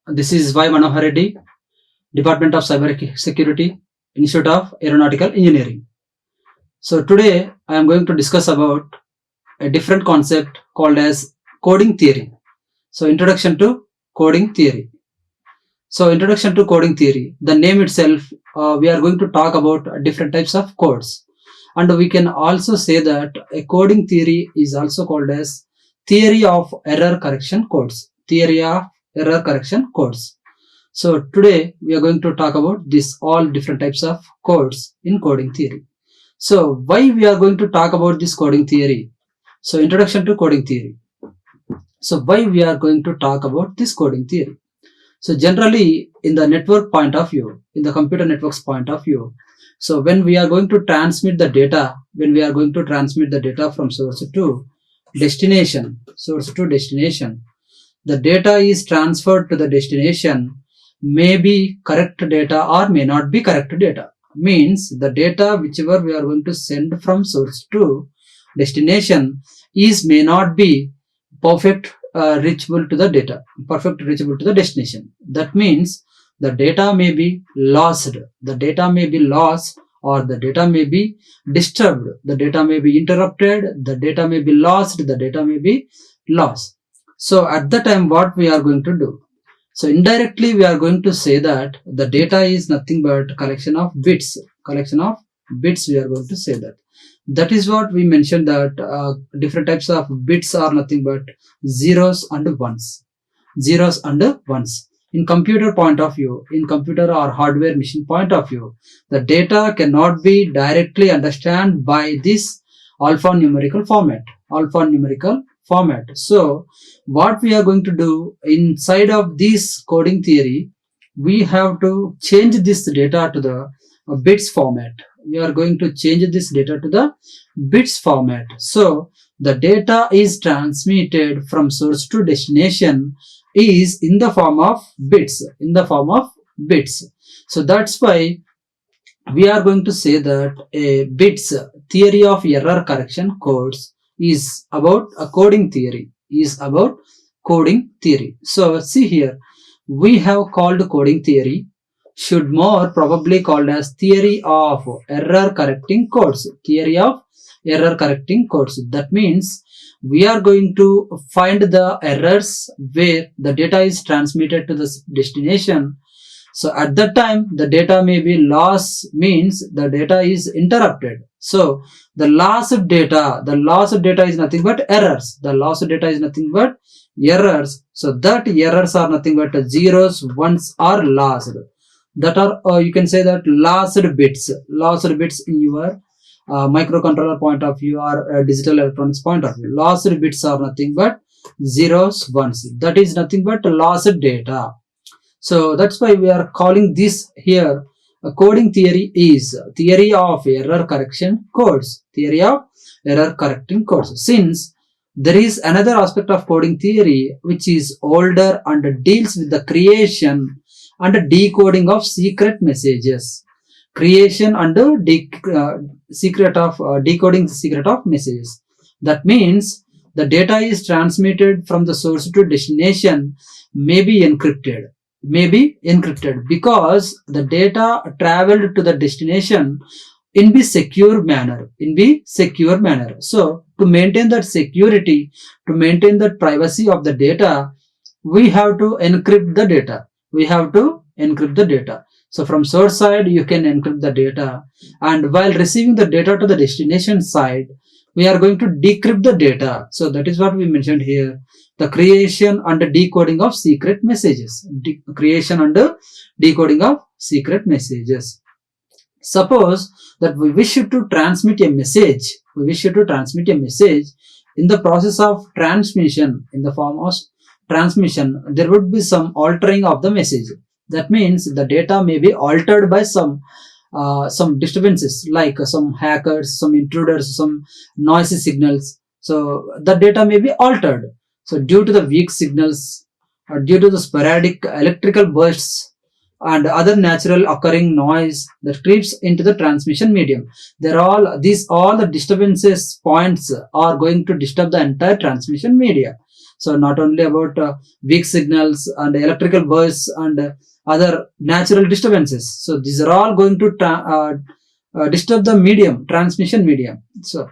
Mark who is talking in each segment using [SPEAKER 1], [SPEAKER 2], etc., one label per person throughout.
[SPEAKER 1] This is Y. Manohar Reddy, Department of Cyber Security, Institute of Aeronautical Engineering. So today I am going to discuss about a different concept called as coding theory. So introduction to coding theory. So introduction to coding theory. The name itself, we are going to talk about different types of codes. And we can also say that a coding theory is also called as theory of error correction codes. Theory of error correction codes. So today we are going to talk about this all different types of codes in coding theory. So why we are going to talk about this coding theory? So introduction to coding theory. So why we are going to talk about this coding theory? So generally in the network point of view, in the computer networks point of view, so when we are going to transmit the data, from source to destination, the data is transferred to the destination, may be correct data or may not be correct data. Means the data whichever we are going to send from source to destination may not be perfect reachable to the destination. That means the data may be lost, or the data may be disturbed, the data may be interrupted, the data may be lost, the data may be lost. So at the time what we are going to do? So indirectly we are going to say that the data is nothing but collection of bits. We are going to say that. That is what we mentioned, that different types of bits are nothing but zeros and ones. In computer point of view, in computer or hardware machine point of view, the data cannot be directly understood by this alphanumerical format. So what we are going to do inside of this coding theory, we have to change this data to the bits format. So the data is transmitted from source to destination is in the form of bits. So that's why we are going to say that a bits theory of error correction codes is about a coding theory. So see here, we have called coding theory, should more probably called as theory of error correcting codes. That means we are going to find the errors where the data is transmitted to the destination. So at that time the data may be lost, means the data is interrupted. So the lost data is nothing but errors. So that errors are nothing but zeros, ones are lost. That are you can say that lost bits in your microcontroller point of view or digital electronics point of view. Lost bits are nothing but zeros, ones. That is nothing but lost data. So that's why we are calling this here a coding theory is theory of error correction codes. Since there is another aspect of coding theory which is older and deals with the creation and decoding of secret messages. Decoding the secret of messages. That means the data is transmitted from the source to destination may be encrypted because the data traveled to the destination in the secure manner. So to maintain that security, to maintain the privacy of the data, we have to encrypt the data. So from source side you can encrypt the data, and while receiving the data to the destination side, we are going to decrypt the data. So that is what we mentioned here, the creation and decoding of secret messages. Suppose that we wish to transmit a message. In the process of transmission, in the form of transmission, there would be some altering of the message. That means the data may be altered by some disturbances, like some hackers, some intruders, some noisy signals. So the data may be altered. So due to the weak signals, or due to the sporadic electrical bursts and other natural occurring noise that creeps into the transmission medium, all the disturbances points are going to disturb the entire transmission media. So not only about weak signals and electrical bursts and other natural disturbances. So these are all going to disturb the medium, transmission medium. So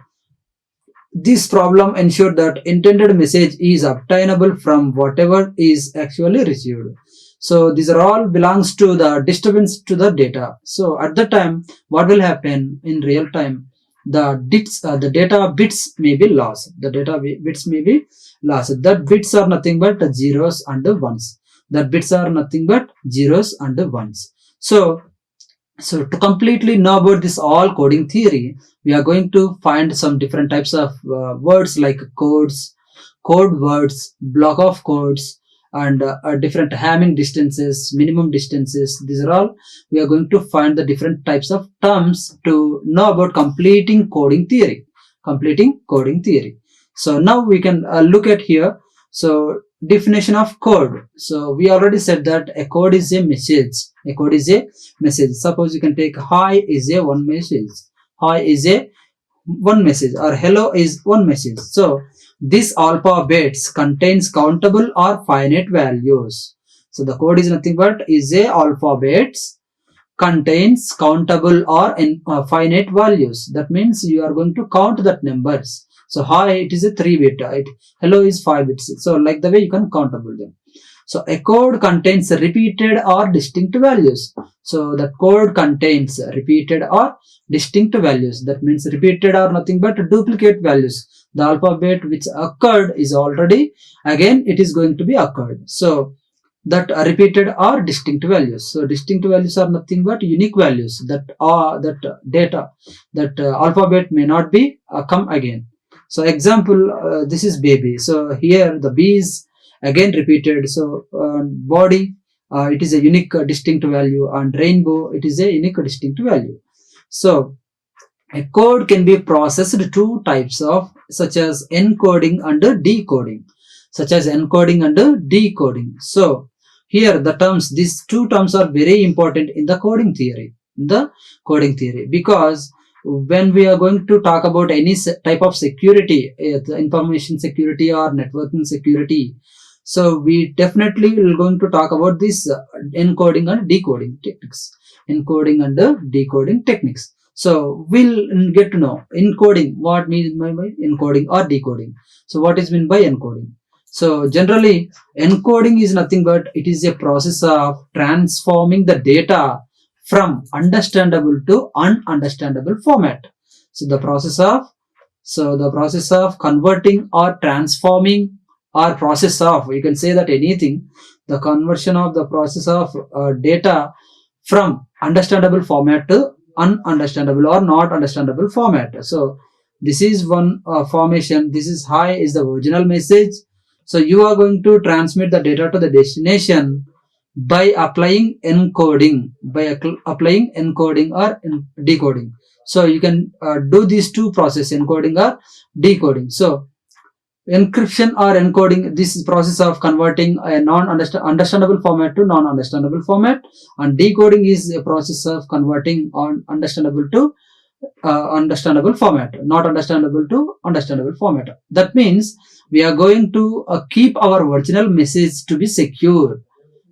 [SPEAKER 1] this problem ensure that intended message is obtainable from whatever is actually received. So these are all belongs to the disturbance to the data. So at the time, what will happen in real time? The data bits may be lost. The data bits may be lost. That bits are nothing but zeros and ones. That bits are nothing but zeros and ones. So to completely know about this all coding theory, we are going to find some different types of words like codes, code words, block of codes, and different Hamming distances, minimum distances. These are all we are going to find the different types of terms to know about completing coding theory. Completing coding theory. So now we can look at here. So definition of code. So we already said that a code is a message. A code is a message. Suppose you can take hi is a one message. Hi is a one message, or hello is one message. So this alphabets contains countable or finite values. So the code is nothing but is a alphabets contains countable or finite values. That means you are going to count that numbers. So hi, it is a 3 bit. Hello is 5 bits. So like the way you can countable them. So a code contains repeated or distinct values. So the code contains repeated or distinct values. That means repeated are nothing but duplicate values. The alphabet which occurred is already again it is going to be occurred. So that repeated or distinct values. So distinct values are nothing but unique values that are that data that alphabet may not be come again. So example, this is baby. So here the B is again repeated. So body, it is a unique distinct value, and rainbow, it is a unique distinct value. So a code can be processed two types of, such as encoding and decoding. Such as encoding and decoding. So here the terms, these two terms are very important in the coding theory. Because when we are going to talk about any type of security, information security or networking security, so we definitely will going to talk about this encoding and decoding techniques. Encoding and decoding techniques. So we'll get to know encoding, what means by encoding or decoding. So what is meant by encoding? So generally encoding is nothing but it is a process of transforming the data from understandable to ununderstandable format. So the process of converting or transforming, or process of, you can say that anything, the conversion of the process of data from understandable format to ununderstandable or not understandable format. So this is one formation. This is hi is the original message. So you are going to transmit the data to the destination by applying encoding, or decoding. So you can do these two processes, encoding or decoding. So encryption or encoding, this is process of converting a non-understandable format to non-understandable format, and decoding is a process of converting understandable to understandable format, not understandable to understandable format. That means we are going to keep our original message to be secure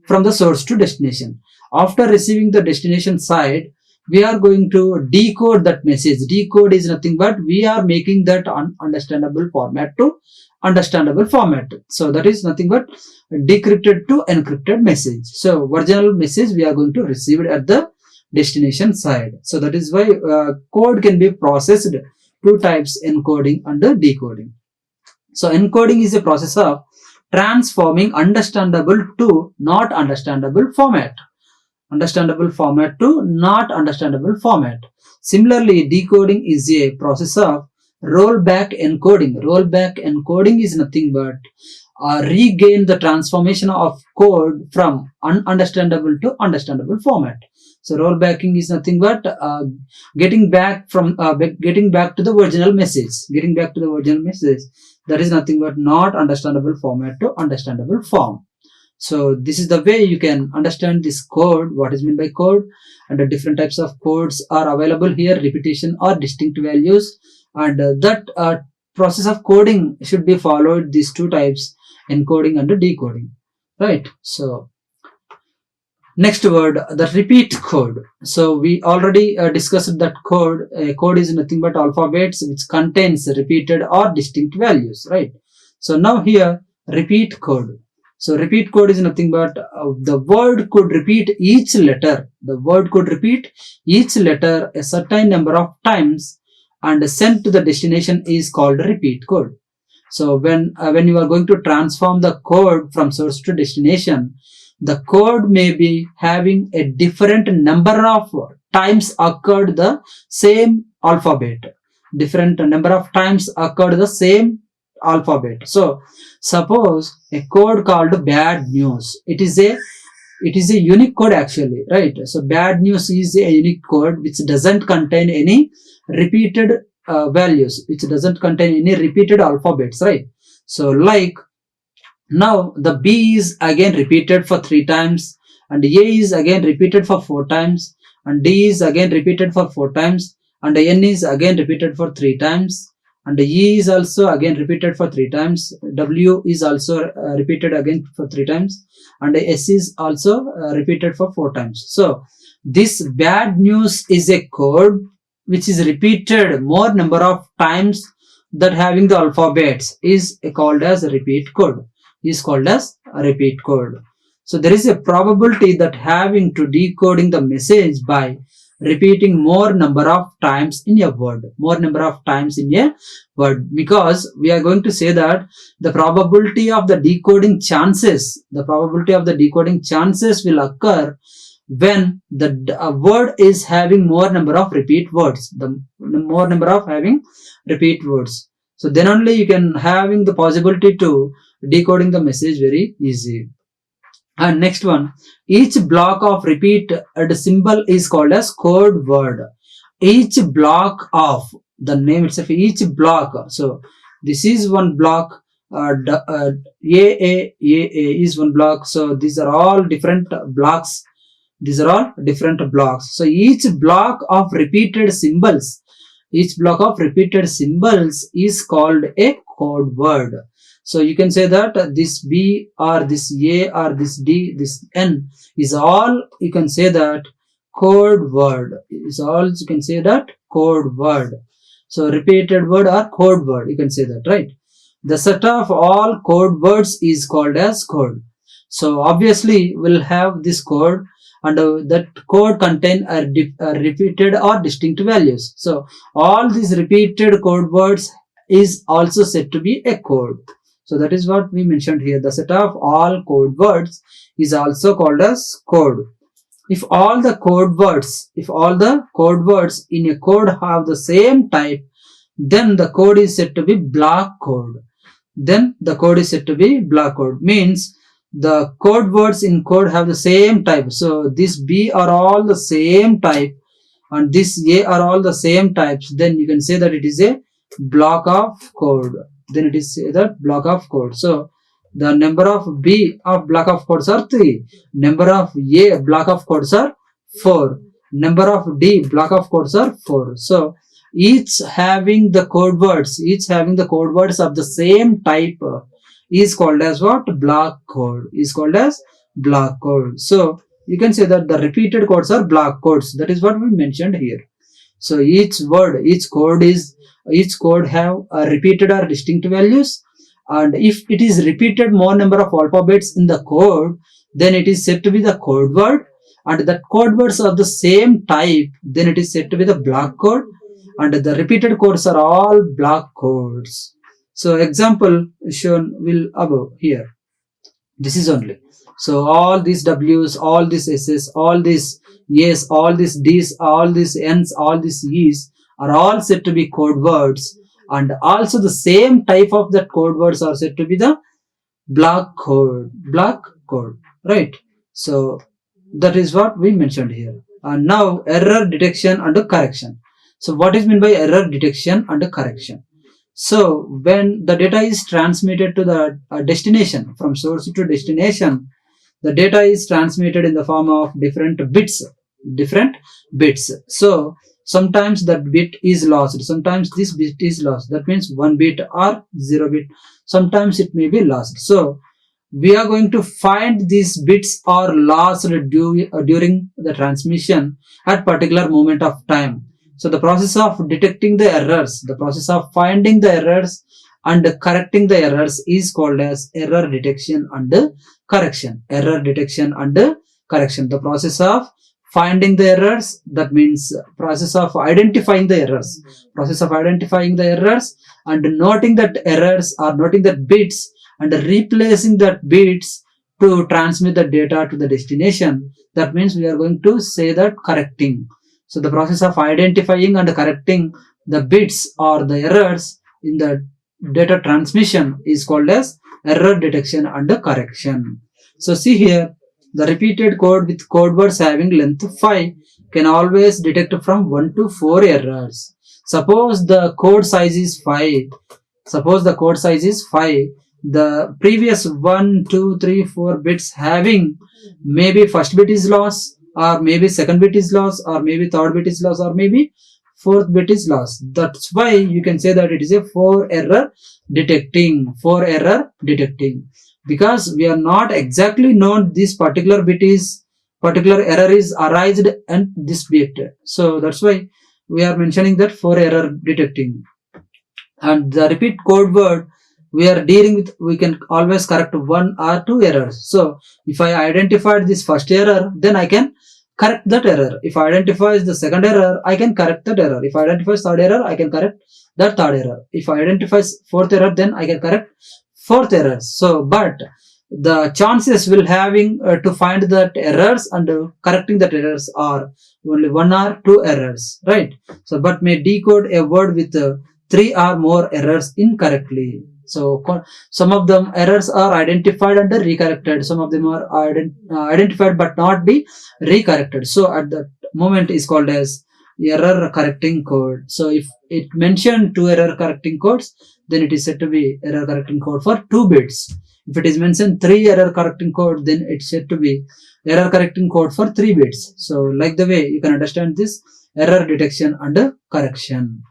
[SPEAKER 1] from the source to destination. After receiving the destination side, we are going to decode that message. Decode is nothing but we are making that ununderstandable format to understandable format. So that is nothing but decrypted to encrypted message. So original message we are going to receive it at the destination side. So that is why code can be processed two types, encoding and decoding. So encoding is a process of transforming understandable to not understandable format. Understandable format to not understandable format. Similarly, decoding is a process of rollback encoding. Rollback encoding is nothing but regain the transformation of code from ununderstandable to understandable format. So rollbacking is nothing but getting back to the original message. Getting back to the original message. That is nothing but not understandable format to understandable form. So this is the way you can understand this code, what is meant by code, and the different types of codes are available here, repetition or distinct values, and that process of coding should be followed, these two types, encoding and decoding, right? So next word, the repeat code. So we already discussed that code. A code is nothing but alphabets which contains repeated or distinct values, right? So now here, repeat code. So repeat code is nothing but the word could repeat each letter. The word could repeat each letter a certain number of times and sent to the destination is called repeat code. So when you are going to transform the code from source to destination, the code may be having a different number of times occurred the same alphabet. Different number of times occurred the same alphabet. So suppose a code called bad news. It is a unique code actually, right? So bad news is a unique code which doesn't contain any repeated values, which doesn't contain any repeated alphabets, right? So like now the B is again repeated for 3 times, and A is again repeated for 4 times, and D is again repeated for 4 times, and N is again repeated for 3 times, and E is also again repeated for 3 times, W is also repeated again for 3 times, and S is also repeated for 4 times. So this bad news is a code which is repeated more number of times that having the alphabets is called as a repeat code. Is called as a repeat code. So there is a probability that having to decoding the message by repeating more number of times in a word, because we are going to say that the probability of the decoding chances will occur when the word is having more number of repeat words, the more number of having repeat words. So then only you can having the possibility to decoding the message very easy. And next one, each block of repeat symbol is called as code word. Each block of the name itself, each block. So this is one block. A is one block. So these are all different blocks. So each block of repeated symbols is called a code word. So you can say that this B or this A or this D, this N is all, you can say that code word. So repeated word or code word, you can say that, right? The set of all code words is called as code. So obviously we'll have this code, and that code contain repeated or distinct values. So all these repeated code words is also said to be a code. So that is what we mentioned here. The set of all code words is also called as code. If all the code words in a code have the same type, then the code is said to be block code. Means the code words in code have the same type. So this B are all the same type and this A are all the same types. Then you can say that it is a block of code. So the number of B of block of codes are 3. Number of A block of codes are 4. Number of D block of codes are 4. So each having the code words of the same type is called as what? Block code. So you can say that the repeated codes are block codes. That is what we mentioned here. So each code have repeated or distinct values, and if it is repeated more number of alphabets in the code, then it is said to be the code word, and the code words of the same type, then it is said to be the block code, and the repeated codes are all block codes. So example shown will above here. This is only. So all these W's, all these S's, all these A's, all these D's, all these N's, all these E's are all said to be code words, and also the same type of that code words are said to be the block code, right? So that is what we mentioned here. And now error detection and correction. So what is meant by error detection and correction? So when the data is transmitted to the destination, from source to destination, the data is transmitted in the form of different bits. So sometimes that bit is lost, sometimes this bit is lost. That means 1 bit or 0 bit. sometimes it may be lost. So we are going to find these bits are lost during the transmission at particular moment of time. So the process of detecting the errors, the process of finding the errors and correcting the errors is called as error detection and correction. Error detection and correction. The process of finding the errors, that means process of identifying the errors. Process of identifying the errors and noting that errors or noting that bits and replacing that bits to transmit the data to the destination. That means we are going to say that correcting. So the process of identifying and correcting the bits or the errors in the data transmission is called as error detection and correction. So see here, the repeated code with code words having length 5 can always detect from 1 to 4 errors. Suppose the code size is 5. Suppose the code size is 5. The previous 1, 2, 3, 4 bits having maybe first bit is lost, or maybe second bit is lost, or maybe third bit is lost, or maybe fourth bit is lost. That's why you can say that it is a 4 error detecting. 4 error detecting. Because we are not exactly known this particular error is arised and this bit. So that's why we are mentioning that 4 error detecting. And the repeat code word we are dealing with, we can always correct 1 or 2 errors. So if I identified this first error, then I can correct that error. If I identify the second error, I can correct that error. If I identify third error, I can correct that third error. If I identify fourth error, then I can correct fourth error. So but the chances will having to find that errors and correcting that errors are only 1 or 2 errors, right? So but may decode a word with 3 or more errors incorrectly. So some of them errors are identified and recorrected. Some of them are identified but not be recorrected. So at that moment is called as error correcting code. So if it mentioned 2 error correcting codes, then it is said to be error correcting code for 2 bits. If it is mentioned 3 error correcting code, then it's said to be error correcting code for 3 bits. So like the way you can understand this error detection and correction,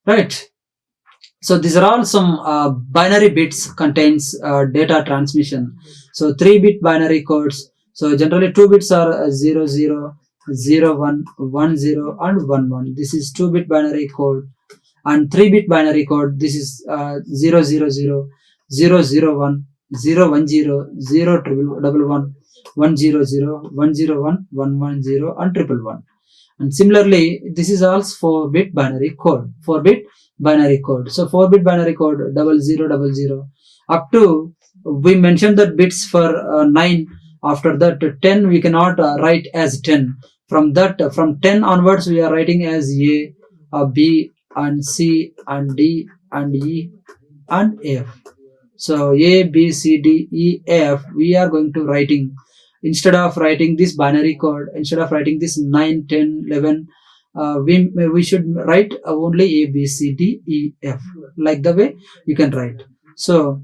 [SPEAKER 1] right? So these are all some binary bits contains data transmission. So 3-bit binary codes. So generally 2 bits are 0, 0, 0, 1, 1, 0 and 1, 1. This is 2-bit binary code. And 3-bit binary code, this is 0, 0, 0, 0, 0, 1, 0, 1, 0, 0, 1, 1, 0, 0, 1, 0, 1, 1, 1, 0 and 1, 1. And similarly, this is also 4-bit binary code. 4-bit binary code. So 4-bit binary code 0000 up to, we mentioned that bits for 9. After that 10 we cannot write as 10. From 10 onwards we are writing as A, B and C and D and E and F. So A, B, C, D, E, F we are going to writing, instead of writing this binary code, instead of writing this 9, 10, 11, we should write only A, B, C, D, E, F. Like the way you can write. So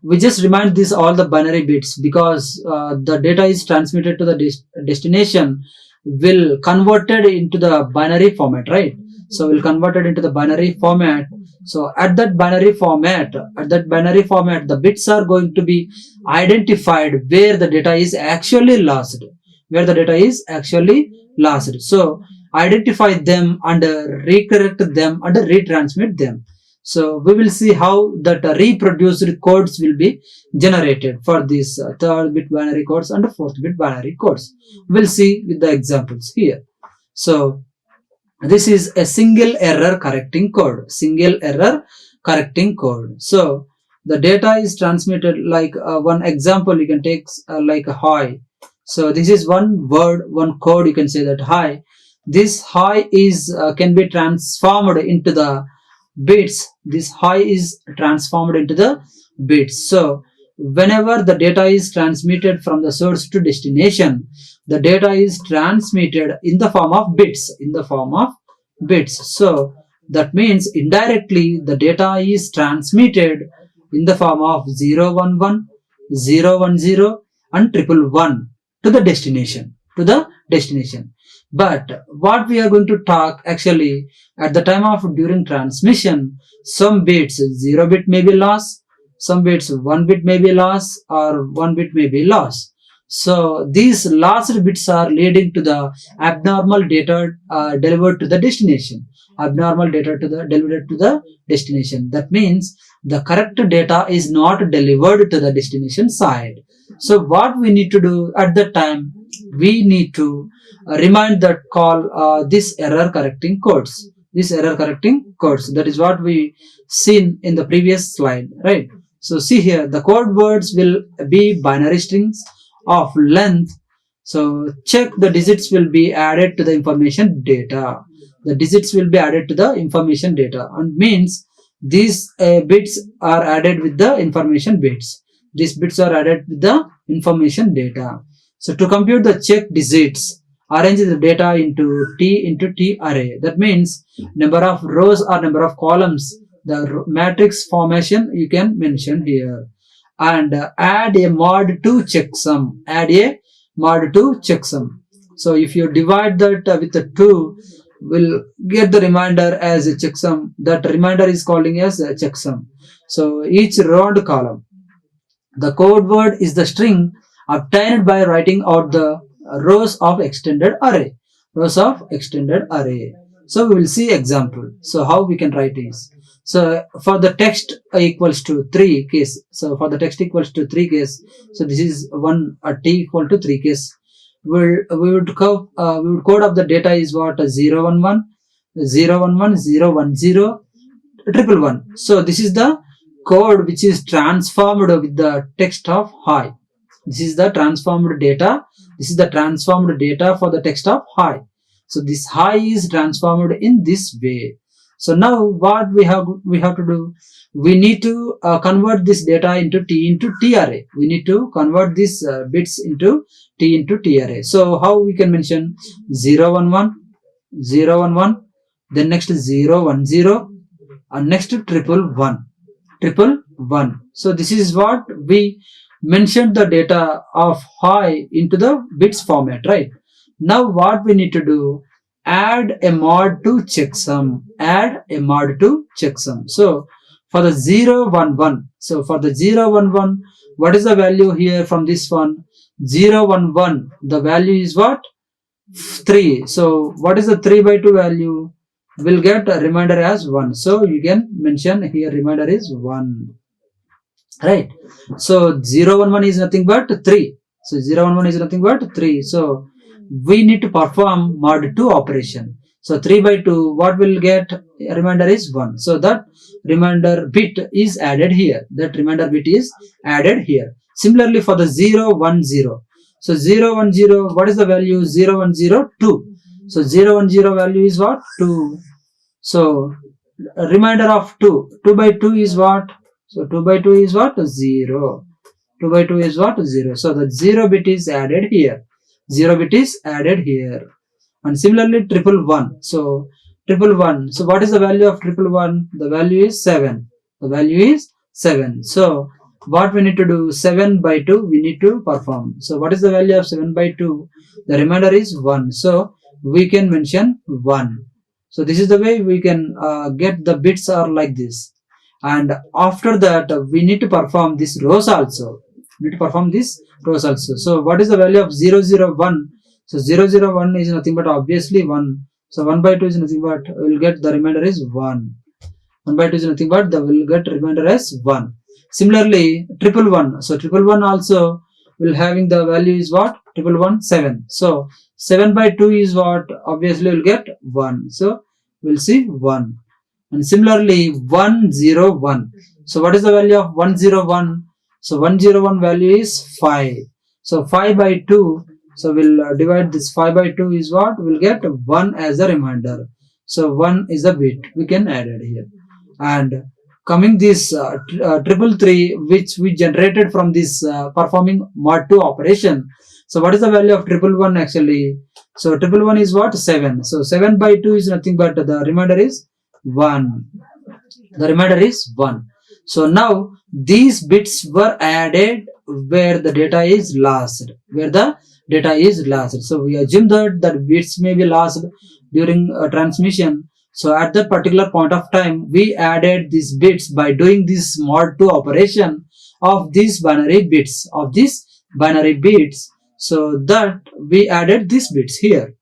[SPEAKER 1] we just remind this all the binary bits, because the data is transmitted to the destination will converted into the binary format, right? So we'll convert it into the binary format. So at that binary format, the bits are going to be identified where the data is actually lost. So identify them and recorrect them and retransmit them. So we will see how that reproduced codes will be generated for these 3rd-bit binary codes and 4th-bit binary codes. We'll see with the examples here. So this is a single error correcting code. So the data is transmitted like one example you can take like hi. So this is one word, one code, you can say that hi. This hi is can be transformed into the bits. This hi is transformed into the bits. So whenever the data is transmitted from the source to destination, the data is transmitted in the form of bits. So that means indirectly the data is transmitted in the form of 011, 010 and 111 to the destination. But what we are going to talk actually, at the time of during transmission, some bits, 0 bit may be lost, some bits, one bit may be lost or one bit may be lost. So these lost bits are leading to the abnormal data delivered to the destination. Abnormal data delivered to the destination. That means the correct data is not delivered to the destination side. So what we need to do at that time, we need to remind that call this error correcting codes. This error correcting codes. That is what we seen in the previous slide, right? So see here, the code words will be binary strings of length. So check the digits will be added to the information data. The digits will be added to the information data, and means these bits are added with the information bits. These bits are added with the information data. So to compute the check digits, arrange the data into T array. That means number of rows or number of columns. The matrix formation you can mention here, and add a mod to checksum. Add a mod to checksum. So if you divide that with the 2, we'll get the remainder as a checksum. That remainder is calling as a checksum. So each row and column. The code word is the string obtained by writing out the rows of extended array. Rows of extended array. So we will see example. So how we can write this. So for the text equals to 3 case. So for the text equals to 3 case. So this is one t equal to 3 case. We would code of the data is what 011, 011, 010, 111. So this is the code which is transformed with the text of hi. This is the transformed data. This is the transformed data for the text of hi. So this hi is transformed in this way. So now what we have to do, we need to convert this data into T array. We need to convert these bits into T array. So how we can mention 011, 011, then next 010, and next 111. So this is what we mentioned the data of hi into the bits format, right? Now what we need to do, add a mod to checksum. Add a mod to checksum. So for the 011, so for the 011, what is the value here from this one? 011, the value is what? 3. So what is the 3 by 2 value? We'll get a remainder as 1. So you can mention here remainder is 1. Right. So 011 is nothing but 3. So 011 is nothing but 3. So we need to perform mod 2 operation. So 3 by 2, what will get? Remainder is 1. So that remainder bit is added here. That remainder bit is added here. Similarly for the 010. So 010, what is the value? 010, 2. So 010 value is what? 2. So remainder of 2. 2 by 2 is what? So 2 by 2 is what? 0. 2 by 2 is what? 0. So the 0 bit is added here. 0 bit is added here. And similarly 111. So 111. So what is the value of 111? The value is 7. The value is 7. So what we need to do? 7 by 2 we need to perform. So what is the value of 7 by 2? The remainder is 1. So we can mention 1. So this is the way we can get the bits are like this. And after that we need to perform this rows also. So what is the value of 001? So 001 is nothing but obviously 1. So 1 by 2 is nothing but we'll get the remainder is 1. 1 by 2 is nothing but we'll get remainder as 1. Similarly 111. So 111 also will having the value is what? 111 7. So 7 by 2 is what? Obviously we'll get 1. So we'll see 1. And similarly 101. So what is the value of 101? So 101 value is 5. So 5 by 2. So we'll divide this 5 by 2 is what? We'll get 1 as a remainder. So 1 is a bit. We can add it here. And coming this 333 which we generated from this performing mod 2 operation. So what is the value of 111 actually? So 111 is what? 7. So 7 by 2 is nothing but the remainder is 1. The remainder is 1. So now these bits were added where the data is lost. So we assume that bits may be lost during transmission. So at that particular point of time, we added these bits by doing this mod 2 operation of these binary bits, so that we added these bits here.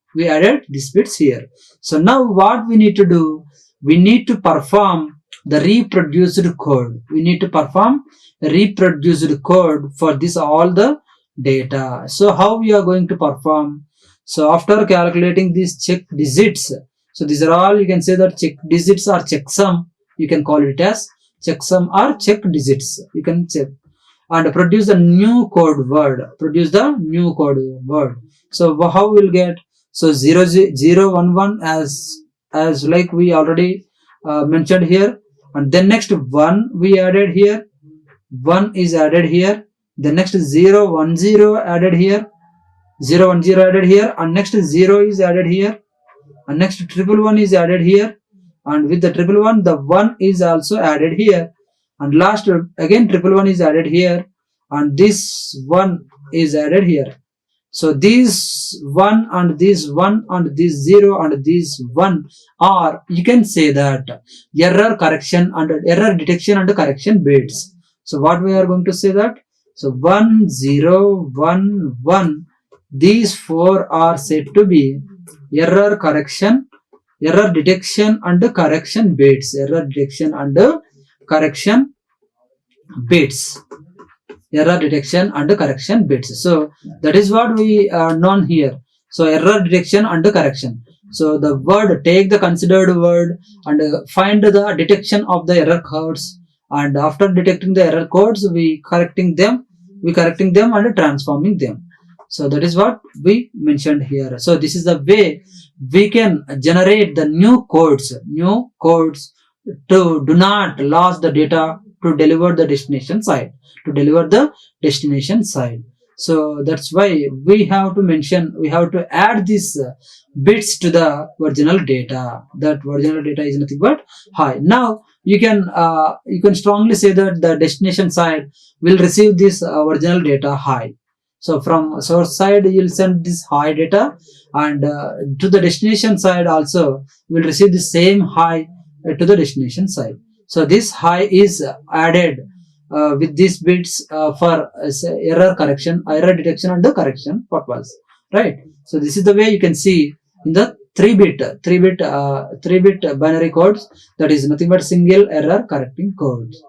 [SPEAKER 1] So now what we need to do, we need to perform the reproduced code. For this all the data. So how we are going to perform? So after calculating these check digits, so these are all, you can say that check digits or checksum, you can call it as checksum or check digits, you can check, and produce the new code word. So how we'll get? So 0 0 1 1 as like we already mentioned here, and then next 1 we added here, 1 is added here, the next 0 1 0 added here, and next 0 is added here, and next 111 is added here, and with the 111 the 1 is also added here, and last again 111 is added here, and this 1 is added here. So these 1 and this 1 and this 0 and this 1 are, you can say that, error detection and correction bits. So what we are going to say that? So 1 0 1 1, these 4 are said to be error detection and correction bits. Error detection and correction bits. So that is what we known here. So error detection and correction. So the word, take the considered word and find the detection of the error codes, and after detecting the error codes, we correcting them and transforming them. So that is what we mentioned here. So this is the way we can generate the new codes to do not lose the data to deliver the destination side. So that's why we have to add these bits to the original data. That original data is nothing but high. Now you can strongly say that the destination side will receive this original data high. So from source side you'll send this high data, and to the destination side also will receive the same high to the destination side. So this high is added with these bits for error detection and the correction purpose, right? So this is the way you can see in the 3-bit binary codes, that is nothing but single error correcting codes,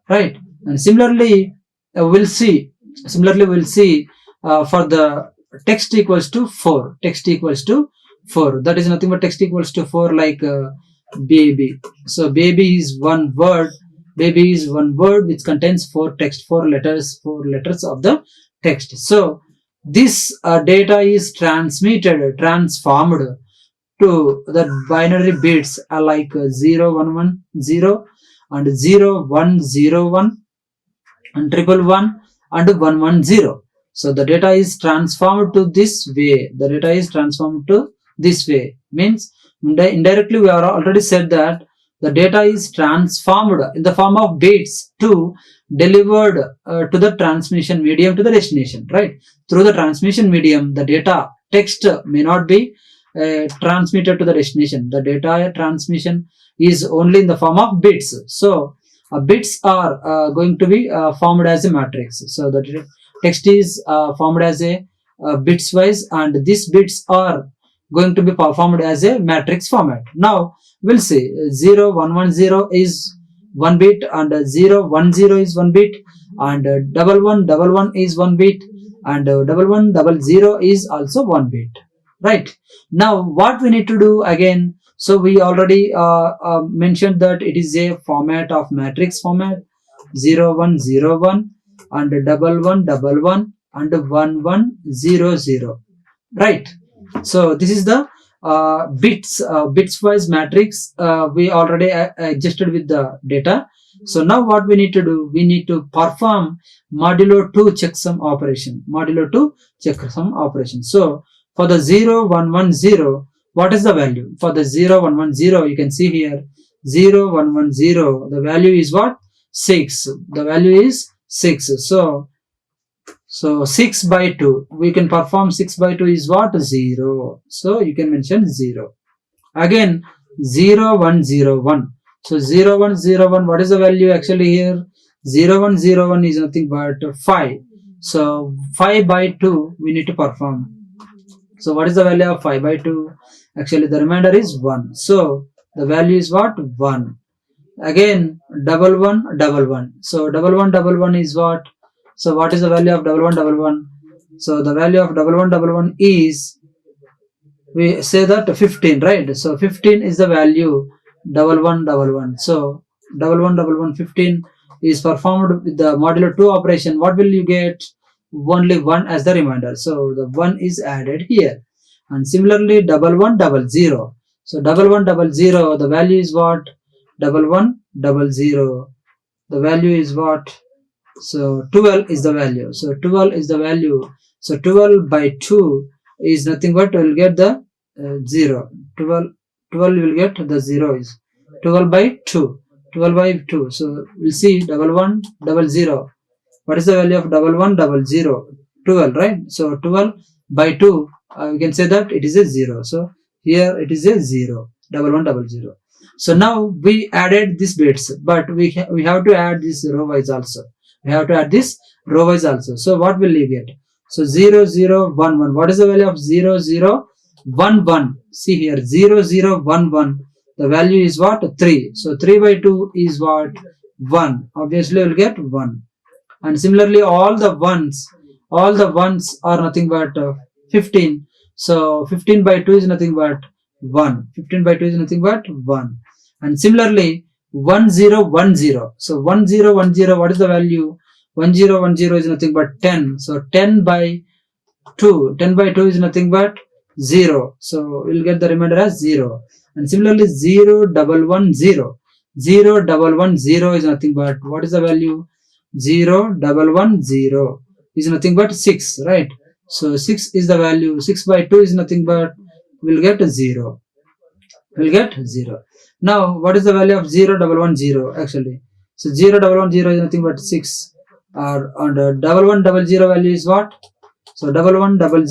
[SPEAKER 1] right? And similarly we'll see for the text equals to 4, that is nothing but text equals to 4, like baby. So baby is one word which contains 4 letters of the text. So this data is transformed to the binary bits like 0110 and 0101 and 111 and 110. So the data is transformed to this way. Means indirectly we are already said that the data is transformed in the form of bits to delivered to the transmission medium to the destination, right? Through the transmission medium, the data text may not be transmitted to the destination. The data transmission is only in the form of bits. So bits are going to be formed as a matrix. So the text is formed as a bits wise, and these bits are going to be performed as a matrix format. Now we'll see 0110 is 1 bit, and 010 is 1 bit, and 1111 is 1 bit, and 1100 is also 1 bit, right? Now what we need to do again, so we already mentioned that it is a format of matrix format, 0101 and 1111 and 1100, right? So this is the bits wise matrix we already adjusted with the data. So now what we need to do, we need to perform modulo 2 checksum operation. So for the 0110, what is the value? For the 0110, you can see here 0110, the value is what? 6. The value is 6. So 6 by 2, we can perform 6 by 2 is what? 0. So you can mention 0. Again 0101. So 0101, what is the value actually here? 0101 is nothing but 5. So 5 by 2 we need to perform. So what is the value of 5 by 2? Actually the remainder is 1. So the value is what? 1. Again double one. So double one is what? So what is the value of double one? So the value of double one is, we say that 15, right? So 15 is the value double one. So double one 15 is performed with the modulo 2 operation. What will you get? Only 1 as the remainder. So the 1 is added here. And similarly double zero. So double one, the value is what? Double one, the value is what? So 12 is the value. So 12 is the value. So 12 by 2 is nothing but we'll get the 0. 12 will get the 0 is 12 by 2. 12 by 2. So we'll see double one, 0. What is the value of double one, 12, right? So 12 by 2, we can say that it is a 0. So here it is a 0. Double one, 0. So now we added these bits, but we have to add this row wise also. We have to add this row wise also. So what will you get? So 0, 0, 1, 1. What is the value of 0, 0, 1, 1? See here, 0, 0, 1, 1. The value is what? 3. So 3 by 2 is what? 1. Obviously we'll get 1. And similarly all the ones are nothing but 15. So 15 by 2 is nothing but 1. 15 by 2 is nothing but 1. And similarly 1010. So 1010, what is the value? 1010 is nothing but 10. So 10 by 2 is nothing but 0. So we'll get the remainder as 0. And similarly 0110. 0110 is nothing but, what is the value? 0110 is nothing but 6, right? So 6 is the value. 6 by 2 is nothing but, we'll get 0. We'll get 0. Now what is the value of 0110 actually? So 0110 is nothing but 6. And 1100 value is what? So 1100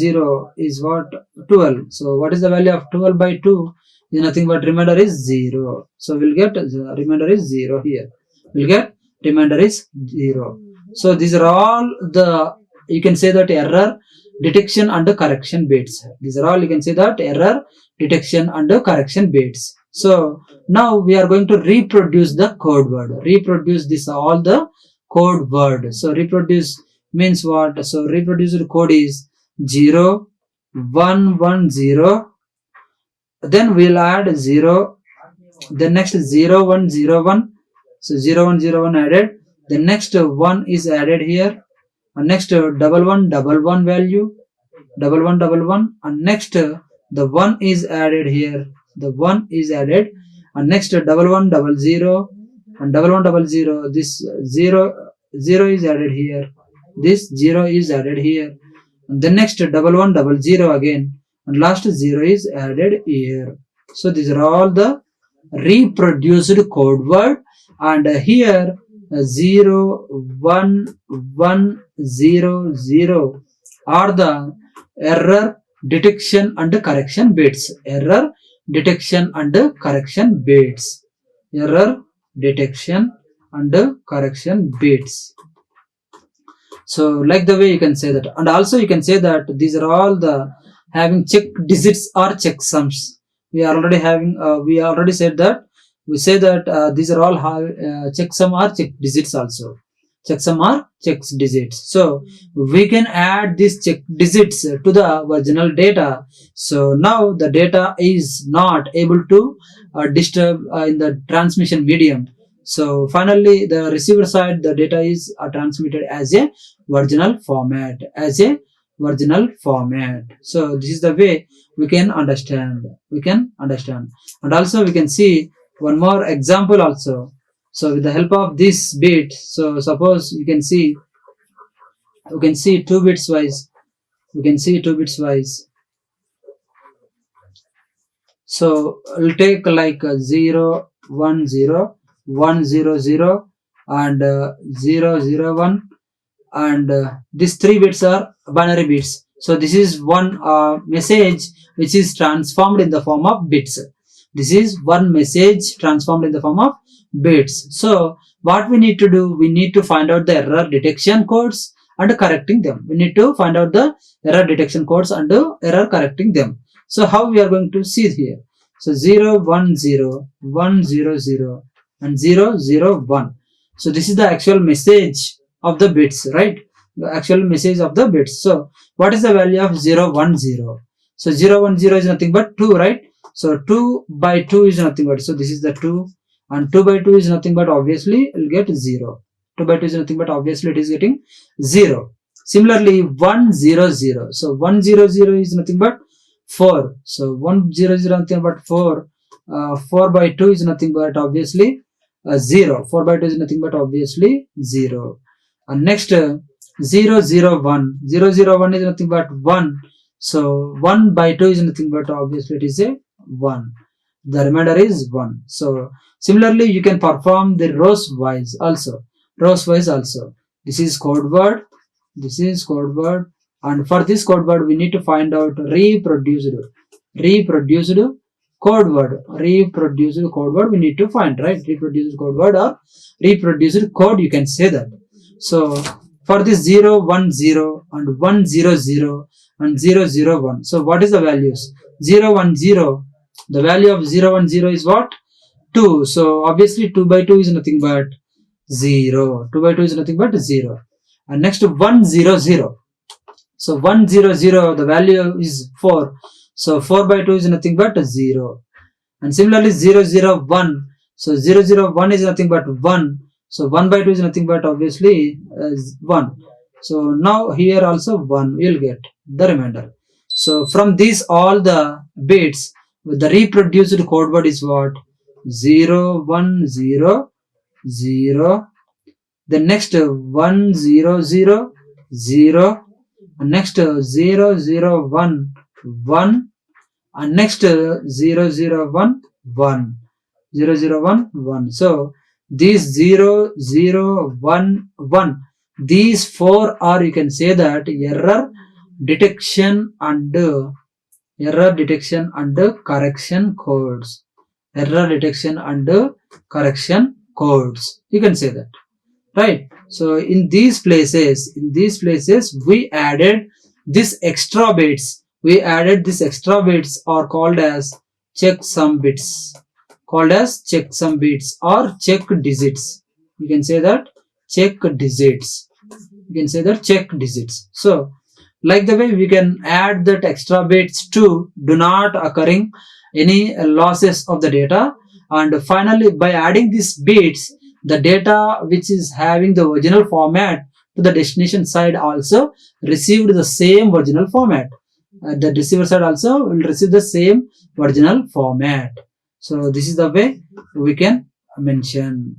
[SPEAKER 1] is what? 12. So what is the value of 12 by 2? Is nothing but remainder is 0. So we'll get remainder is 0 here. We'll get remainder is 0. So these are all the, you can say that error detection and correction bits. These are all, you can say that error detection and correction bits. So now we are going to reproduce the code word. Reproduce this all the code word. So reproduce means what? So reproduced code is 0, 1, 1, 0. Then we'll add 0. Then next 0, 1, 0, 1. So 0, 1, 0, 1 added. The next 1 is added here. And next 1, 1, 1 value. 1, 1, 1. And next the 1 is added here. The 1 is added. And next 1, 1, 0. And 1, 1, 0. This 0 is added here. This 0 is added here. And the next 1, 1, 0 again. And last 0 is added here. So these are all the reproduced code word. And here 0, 1, 1, 0, 0 are the error detection and correction bits. Error detection and correction bits. Error detection and correction bits. So like the way you can say that. And also you can say that these are all the having check digits or checksums. We are already having, we already said that. We say that these are all checksum or check digits also. Checksum or check digits. So we can add these check digits to the original data. So now the data is not able to disturb in the transmission medium. So finally the receiver side, the data is transmitted as a original format. So this is the way we can understand. And also we can see one more example also. So with the help of this bit, so suppose you can see, 2 bits wise. So we'll take like 0, 1, 0, 1, 0, 0 and 0, 0, 1, and these 3 bits are binary bits. So this is one message which is transformed in the form of bits. This is one message transformed in the form of bits. So what we need to do, we need to find out the error detection codes and correcting them. We need to find out the error detection codes and error correcting them. So how we are going to see here? So 0, 1, 0, 1, 0, 0 and 0, 0, 1. So this is the actual message of the bits, right? The actual message of the bits. So what is the value of 0, 1, 0? So 0, 1, 0 is nothing but 2, right? So 2 by 2 is nothing but, so this is the 2, and 2 by 2 is nothing but obviously will get 0. 2 by 2 is nothing but obviously it is getting 0. Similarly 1, 0, 0. So 1, 0, 0 is nothing but 4. So 1, 0, 0 nothing but 4. 4 by 2 is nothing but obviously 0. 4 by 2 is nothing but obviously 0. And next 0, 0, 1. 0, 0, 1 is nothing but 1. So 1 by 2 is nothing but obviously it is a 1. The remainder is 1. So similarly you can perform the rows wise also. Rows wise also. This is code word. This is code word. And for this code word we need to find out reproduced code word. Reproduced code word we need to find, right? Reproduced code word or reproduced code, you can say that. So for this 0, 1, 0 and 1, 0, 0 and 0, 0, 1. So what is the values? 0, 1, 0. The value of 0, 1, 0 is what? 2. So obviously 2 by 2 is nothing but 0. 2 by 2 is nothing but 0. And next 1, 0, 0. So 1, 0, 0, the value is 4. So 4 by 2 is nothing but 0. And similarly 0, 0, 1. So 0, 0, 1 is nothing but 1. So 1 by 2 is nothing but obviously 1. So now here also 1 will get the remainder. So from these all the bits, the reproduced code word is what? 0, 1, 0, 0. The next 1, 0, 0, 0. And next 0, 0, 1, 1. And next 0, 0, 1, 1. 0, 0, 1, 1. So these 0, 0, 1, 1. These 4 are, you can say that, error detection and correction codes. Error detection and correction codes. You can say that, right? So in these places we added this extra bits. Are called as checksum bits. Or check digits. You can say that check digits. So like the way we can add that extra bits to do not occurring any losses of the data. And finally by adding these bits, the data which is having the original format to the destination side also received the same original format. The receiver side also will receive the same original format. So this is the way we can mention.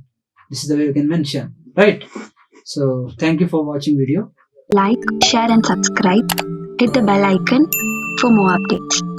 [SPEAKER 1] Right? So thank you for watching video.
[SPEAKER 2] Like, share and subscribe. Hit the bell icon for more updates.